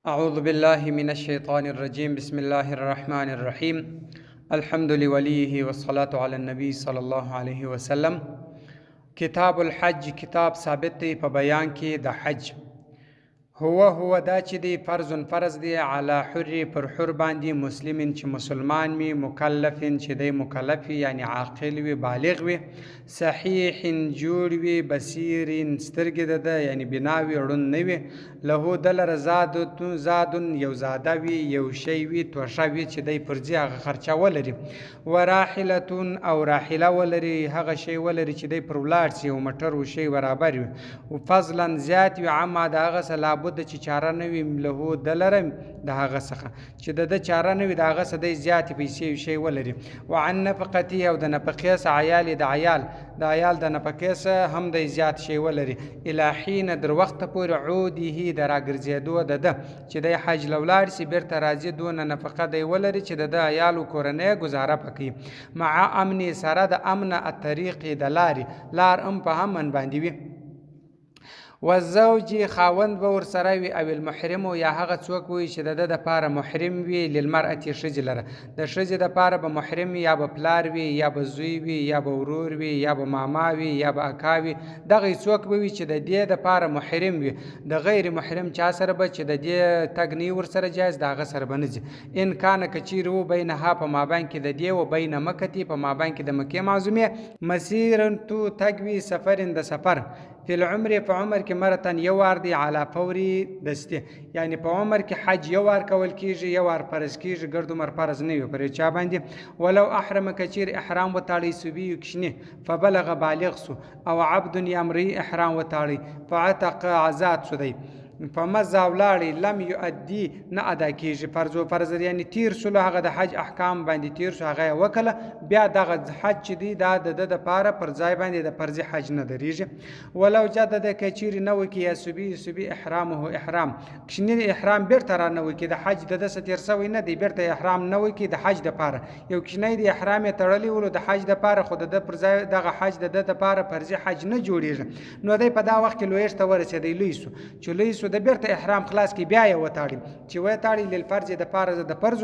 أعوذ بالله من الشيطان الرجيم بسم الله الرحمن الرحيم الحمد لوليه والصلاة على النبي صلى الله عليه وسلم. کتاب الحج کتاب ثابت دی په بیان کې د حج. هو دا چې دی فرض دی علی حر پر حر باندې مسلمین چې مسلمان وي، مکلفین چې دی مکلف وي یعنی عاقل وي، بالغ وي، صحیح جوړ وي، بصیر سترګې ده یعنی بنا وي، ړوند نه وي، له دلر زادون یو زاده وي، یو شی وي، توشه وي چې دی پر ځای هغه خرچه ولري، وراحلتون او راحله ولري، هغه شی ولري چې دی پر ولاړ سي او موټر و شی برابر وي، فضلا زیات وي عما د هغه څه د چې چاره نه وي له دلره د هغه څخه چې د چاره نه وي د هغه څه دی زیاتې پیسې شی ولري، وعن نفقتي او د نفقې څخه عیال د عیال د نفقې څخه هم دی زیات شی ولري، الی حین در وخت پورې عوده د راګرځېدو ده چې دی حج له ولاړ سي بیرته راځي دونه نفقه دی ولري چې د عیالو کورنۍ ګزاره پکوي، مع امن سره د امن الطریق د لار په امن باندې وي، والزوج خاوند به ورسره وي، او المحرم یا هغه څوک وي چې د دپاره محرم وي، للمرأة ښځې لره د ښځې دپاره به محرم یا به پلار وي یا به زوی وي یا به ورور وي یا به ماما وي یا به اکا وي، دغه څوک به وي چې د دې دپاره محرم وي، د غیر محرم چا سره به چې د دې تګ نه ورسره جایز د هغه سره به نه ځي، ان کانه که چیرې و بینها په مابین کې د دې و بین مکتې په مابین کې د مکې معظمې مسیرتو تګ وي، سفرن د سفر، فی العمر په عمر کې مرتن یو وار دی، علی فوری دستی یعنی په عمر کې حج یو وار کول کیږي، یو وار فرض کیږي، ګرد عمر فرض نه وي پر چا باندې، ولو احرم کچیر احرام وتاړي سوبي کشنی فبلغ بالغ سو او عبد یمری احرام وتاړي فعتق آزاد شو دی فمزه ولاړی لم یؤدي نه ادا کیږي فرض یعنی تیر سلو هغه د حج احکام باندې تیر سو هغه وکړه، بیا دغه حج چې دی دا د دپاره پر ځای باندې د فرض حج نه درېږي، ولو جدد کچیر نه وکي یا سبي احرامه احرام کشنی احرام بیرته را نه وکي د حج د دسه تیر سوی نه دی، بیرته احرام نه وکي د حج دپاره یو کشنی دی احرام یې تړلی ولو د حج دپاره خو د پر ځای دغه حج د دپاره فرض حج نه جوړیږي، نو دی په دا وخت کې لویشت ته ورسېدی لوی سو چې لوی سو د بیرته احرام خلاص کی بیا یې وتاړي چې وتاړي للفرض د پاره د فرض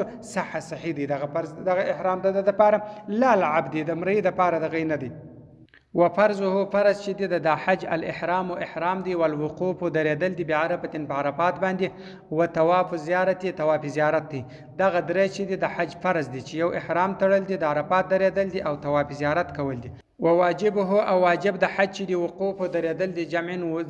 صحیح دی، دغه فرض دغه احرام د پاره لا العبد د مری د پاره د غی نه دی، وفرضه فرض چې دی د حج الاحرام و احرام دی، والوقوف درېدل دی بعرفه په عرفات باندې، و طواف زیارت طواف زیارت دی، دغه درې چې دی د حج فرض دی چې یو احرام تړل دی، د عرفات درېدل دی او طواف زیارت کول دی، وواجبه او واجب د حج دی وقوف درېدل دی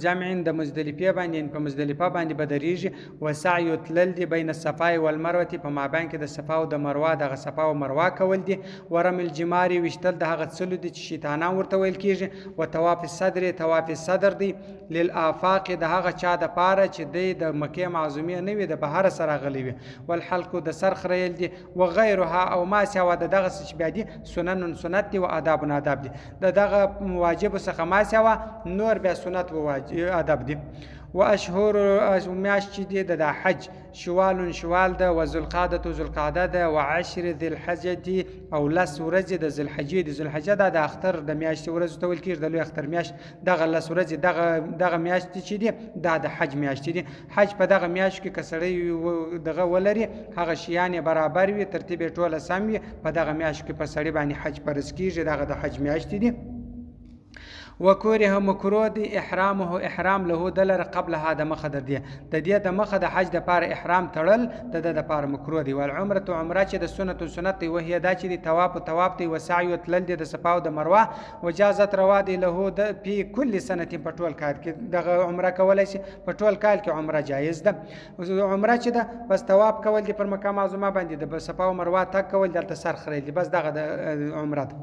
جمع د مزدلفه باندې په مزدلفه باندې بدریږي، وسعی تلل دی بین الصفا والمروه په مابین کې د صفا او د مروه دغه صفا او مروه کول دی، ورم الجمار وشتل د هغه څلو دی چې شیطانان ورته ویل کیږي، و طواف الصدر طواف الصدر دی للآفاق د هغه چا د پاره چې دی د مکې معظمې نه وي د بهر سره غلی وي، والحلق د سر خریل دی، وغیرها او ما سوا دغه څه بیا دی سنت دی و آداب دی، دغه واجب څخه ما سوا نور بیا سنت و ادب دي، و اشهر میاشت چې دی د حج شوال ده، و ذوالقعده ده، و عشر ذی الحجه او لس ورځې د ذوالحجه د اختر د میاشتې ورځو ته ویل کېږي، د لوی اختر میاشت دغه لس ورځې دغه میاشت چې دی دا د حج میاشت دی، حج په دغه میاشت کې که سړی دغه ولري هغه شیان برابر وي، ترتیب یې ټوله سم وي، په دغه میاشت کې په سړي باندې حج فرض کېږي، دغه د حج میاشت دی، وکوره مکروه دی احرامه احرام له دلر قبلها د مخه د دې د مخه د حج د پاره احرام تړل د پاره مکروه دی، والعمره عمره چې د سنت دی وهي دا چې د طواف دی، وسعی تلل دی د صفا او د مروه، وجازت روا دی له د په کل سنه په ټول کال کې دغه عمره کولای شي، په ټول کال کې عمره جایز ده، عمره چې ده بس طواف کول دی پر مکه معظمه باندې د صفا او مروه تک کول دلته سر خریل دی، بس دغه د عمره ده،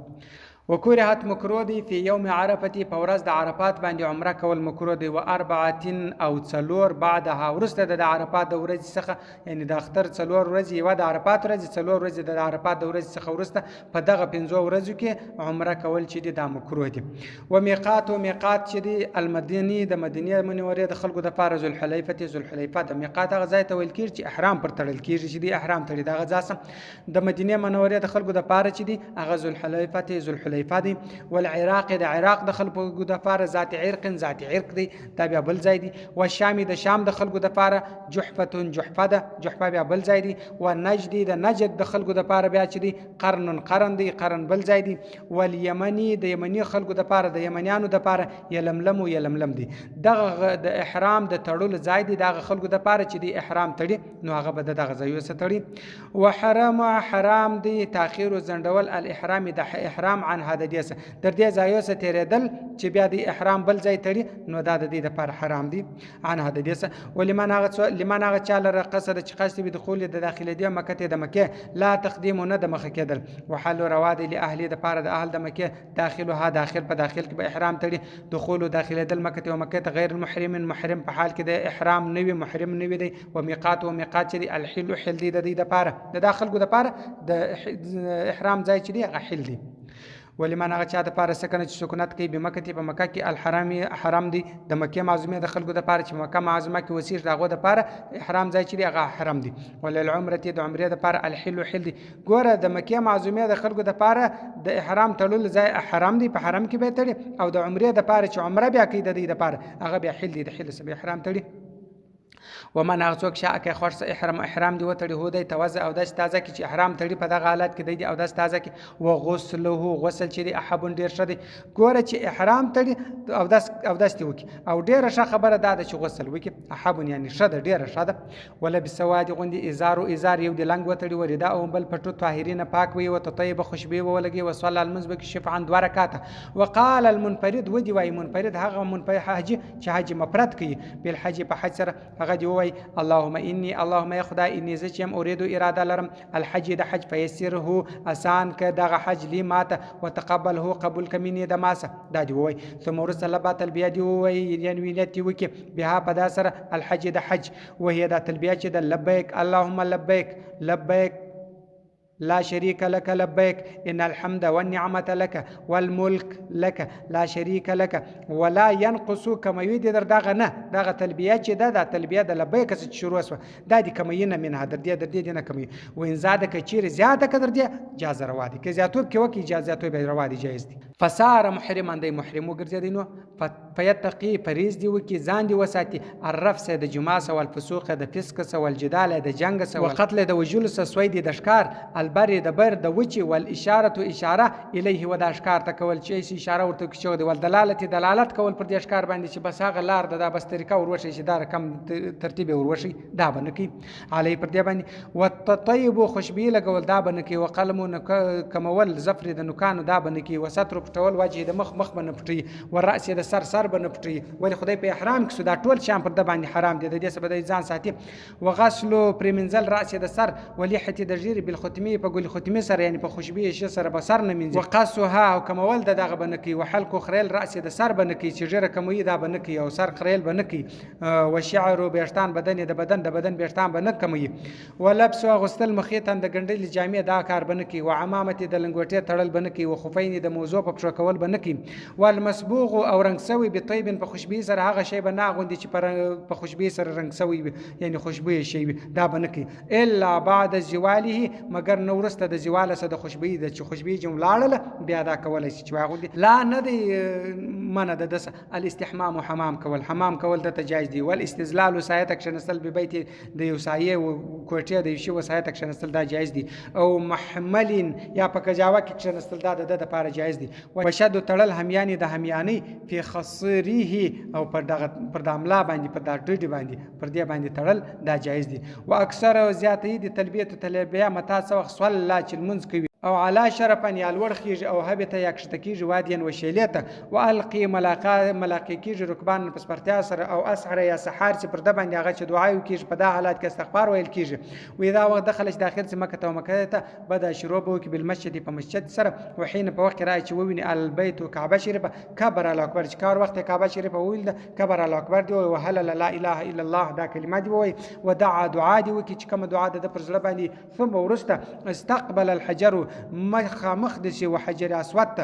وکرهت مکروه دی فی یوم عرفه په ورځ د عرفات باندې عمره کول مکروه دی، و اربعه او څلور بعدها ورسته د عرفات د ورځې څخه یعنی د اختر څلور ورځې یوه د عرفات ورځې څلور ورځې د عرفات د ورځې څخه ورسته په دغه پنځو ورځو کې عمره کول چې دی دا مکروه دی، و میقات چې دی المدینی د مدینې منورې د خلکو د پاره ذوالحلیفه د میقات هغه ځای ته ویل کېږي چې احرام پر تړل کېږي چې دی احرام تړي، دغه ځای د مدینې منورې د خلکو د پاره چې دی هغه ذوالحلیفه حذیفه دی. والعراق د عراق د خلکو د پاره ذات عرق دی دا بیا بل ځای دی. والشام د شام د خلکو د پاره جحفه ده جحفه بیا بل ځای دی. والنجد د نجد د خلکو د پاره بیا چې دی قرن دی قرن بل ځای دی. والیمنی د یمنی خلکو د پاره د یمنیانو د پاره یلملم دی. دغه د احرام د تړلو ځای دی دغه خلکو د پاره چې دی احرام تړي نو هغه به دغه ځایو سره تړي. حرام دی تاخير زندول الاحرام د احرام عن حدیث در دې ځایو سره تیرېدل چې بیا د احرام بل ځای تړي نو دا د دې لپاره حرام دی عن حدیث. ولمن هغه چاله قصد چې قصد به دخول د داخله دی مکه ته د مکه لا تقدیم نه د مخه کېدل. وحل رواد لاهل د پاره د اهل د مکه داخلها داخل په داخل کې به احرام تړي. دخول داخله د مکه ته مکه ته غیر محرم په حال کې د احرام نوی محرم نوی دی. و میقات چې دی الحل حل دی د دې د پاره د داخل کو د پاره د احرام ځای چې دی هغه حل دی. ولمن هغه چا د پاره سکنه چې سکونت کوي به مکه ته په مکه کې حرام دی د مکه معظمه د خلکو د پاره چې مکه معظمه کې وسیر دغه د پاره احرام ځای چې دی هغه حرام دی. وللعمره د عمره د پاره الحل حل دی. ګوره د مکه معظمه د خلکو د پاره د احرام تړل ځای حرام دی په حرم کې به تړي او د عمره د پاره چې عمره بیا کوي د دې د پاره هغه بیا حل دی د حل سره احرام تړي. ومن هغه څوک شاء کې خرص احرام دی وتړي هو دی توزع او داس تازه کې چې احرام تړي په دغه حالت کې دی او داس تازه کې و غسل چې دی احب ډیر شدي. ګوره چې احرام تړي او داس دی وکي او ډیره ښه خبره ده چې غسل وکي احب یعنی شده ډیره شده. ولا بسواد غوندي ازار یو دی لنګ وتړي وردا او بل پټو طاهرین پاک وي او طيبه خوشبو ولګي وصلى المزبك شفعا دورکاته. وقال المنفرد ودي واي منفرد هغه منفرد حاجی چې حاجی مفرد کوي بل حج په حج سره هغه دی وای اللهم یا خدای انی زچم اريد اراده لرم الحج د حج فيسره آسان ک دغه حج لی ماته وتقبله قبول کمینه د ماسه دا دی وای. ثم رسل بات البيع دی وای یعنی ویلتی وکي بها په داسره الحج د حج وهي د تلبیه چې د لبیک اللهم لبیک لا شريك لك لبيك إن الحمد والنعمة لك والملك لك لا شريك لك ولا ينقص كما يريد دغه نه دغه تلبیه چې دا تلبیه د لبیک څخه شروع شو دا دي کمینه منها در دې نه کمی وین زاده ک چیر زیاده ک در دې جاز روا دي ک زیاتوب کې وکي اجازه به روا دي جایز دي. فصار محرما دی محرم وګرځي نو فیتقي فریض دی وکي ځان دی وساتي الرفس د جماس او الفسوق د فسق او الجدال د جنگ او قتل د وجل سوید د اشکار البر د بر د وچی اشاره الیه و د اشکار تکول چې اشاره ورته کوي د دلالت کول پر د اشکار باندې چې بس هغه لار د بس طریقه وروشي چې دا رقم ترتیب وروشي دا بنکی علی پر دی باندې وتطيب خوشبی لګول دا بنکی وقلم کمول زفر د نکانو دا بنکی وستر پټول وجه د مخ بن پټي ورأس د سر بن پټي ولې خدای په احرام کې دا ټول شام پر د باندې حرام دي د دې سبب د ځان ساتي. وغسل پرمنزل رأس د سر ولحه د جیر بالختمی په ګل ختمی سره یعنی په خوشبی شي سره به سر نه منځي. وقصها او کمول دغه بنکی وحلق خریل رأس د سر بنکی چې جره کموي دا بنکی او سر خریل بنکی وشعر بیشتان بدن د بدن بیشتان بنک کموي. ولبس غسل مخیتن د ګندل جامع دا کار بنکی وعمامه د لنګوټه تړل بنکی وخفین د موضوع په پښه کول بنکی. والمسبوغ او رنگ سوی به طيب په خوشبی سره هغه شی به نه غوندي چې په خوشبی سره رنگ سوی یعنی خوشبوي شی دا بنکی الا بعد زواله مگر نو ورسته د زواله سره د خوشبی د چې خوشبی جملاړه بیا دا کولای شي چې واغوندي لا نه دی منه د الاستحمام او حمام کول د تجایز دی. والاستزلال سایتک شنسل به بیت د یو سایه او کوټه د یو سایتک شنسل دا جایز دی. او محمل یا په کجاوه کې شنسل دا د لپاره جایز دی. وشد تړل همیانی د همیانی په خصریه او پر د عملا باندې پر د ډډ باندې پر دې باندې تړل دا جایز دی. واکثر زیاتې د تلبیه متا سو صلی چې المنز کوي او علا شرفن یا لوړ خیږي او هبته یا کښته کیږي وادین وشیلیته والقي ملاقي کیږي رکبان په سپرتیا سره او اسعر یا سحار چې پر د باندې هغه چې دعا وکړي په دا حالات کې استغفار ویل کیږي. و اذا وقت دخل داخل مکه ته مکه ته بدا شروع بو کې بالمسجد په مسجد سره وحين په وخت راځي چې وویني البيت کعبه شریفه کبر الله اکبر چې کار وخت کعبه شریفه ویل کبر الله اکبر دی او هلل لا اله الا الله دا کلمات دی وای ودعا دعا دی وکړي چې کوم دعا د پر زړه باندې ثم ورسته استقبل الحجر مخ د شي وحجر اسود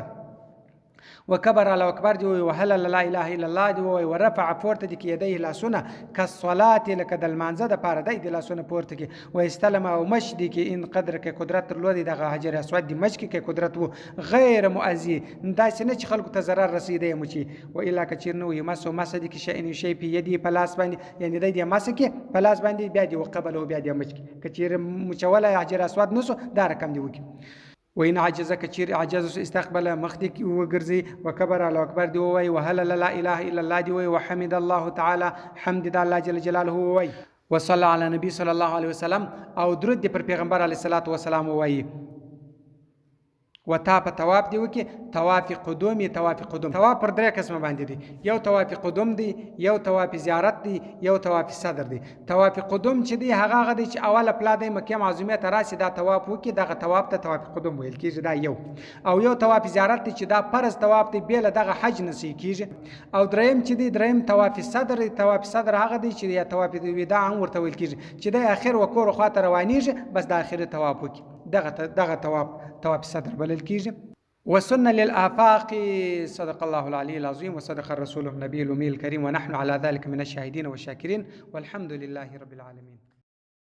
وکبر الله اکبر دی وای وهلل لا اله الا الله دی وای ورفع پورته دی کې یديه لاسونه کالصلاه لکه د لمانځه د پاره دی لاسونه پورته کې و استلم او مش دی کې ان قدر کې قدرت درلودي دغه حجر اسود دی مش کې قدرت وو غیر مؤذي داسې نه چې خلکو ته ضرر رسیدي مچی و الا کچیر نو یمسو مسد کې شی ان شی په یدي پلاس باندې یعنی دی مس کې پلاس باندې بیا دی وقبل او بیا دی مچ کې کچیر مچوله حجر اسود نسو دا رقم دی وکي وین عجز کچیر عجز استقبل مخدی وګرځي وکبر الله اکبر دی وای وهلل لا اله الا الله دی وای وحمد الله تعالی حمد الله جل جلاله وای وصلی علی نبی صلی الله علیه وسلم او درود دی پر پیغمبر علیه الصلاۃ والسلام وای وتا په طواف دی وکي طواف قدوم طواف پر درې قسمه باندې دي یو طواف قدوم دی یو طواف زیارت دی یو طواف صدر دی طواف قدوم چې دی هغه دی چې اوله پلا د مکه معظمه ته راسي دا طواف وکي دغه طواف ته طواف قدوم ویل کیږي دا یو او یو طواف زیارت دی چې دا فرض طواف دی بیل دغه حج نسی کیږي او دریم چې دی دریم طواف صدر هغه دی چې یا طواف وداع هم ورته ویل کیږي چې د اخر وکور خاطر روانیږي بس د اخر طواف وکي دغه طواف صدر بلل کیږي وسن للآفاق صدق الله العلي العظيم وصدق الرسول النبي الأمي الكريم ونحن على ذلك من الشاهدين والشاكرين والحمد لله رب العالمين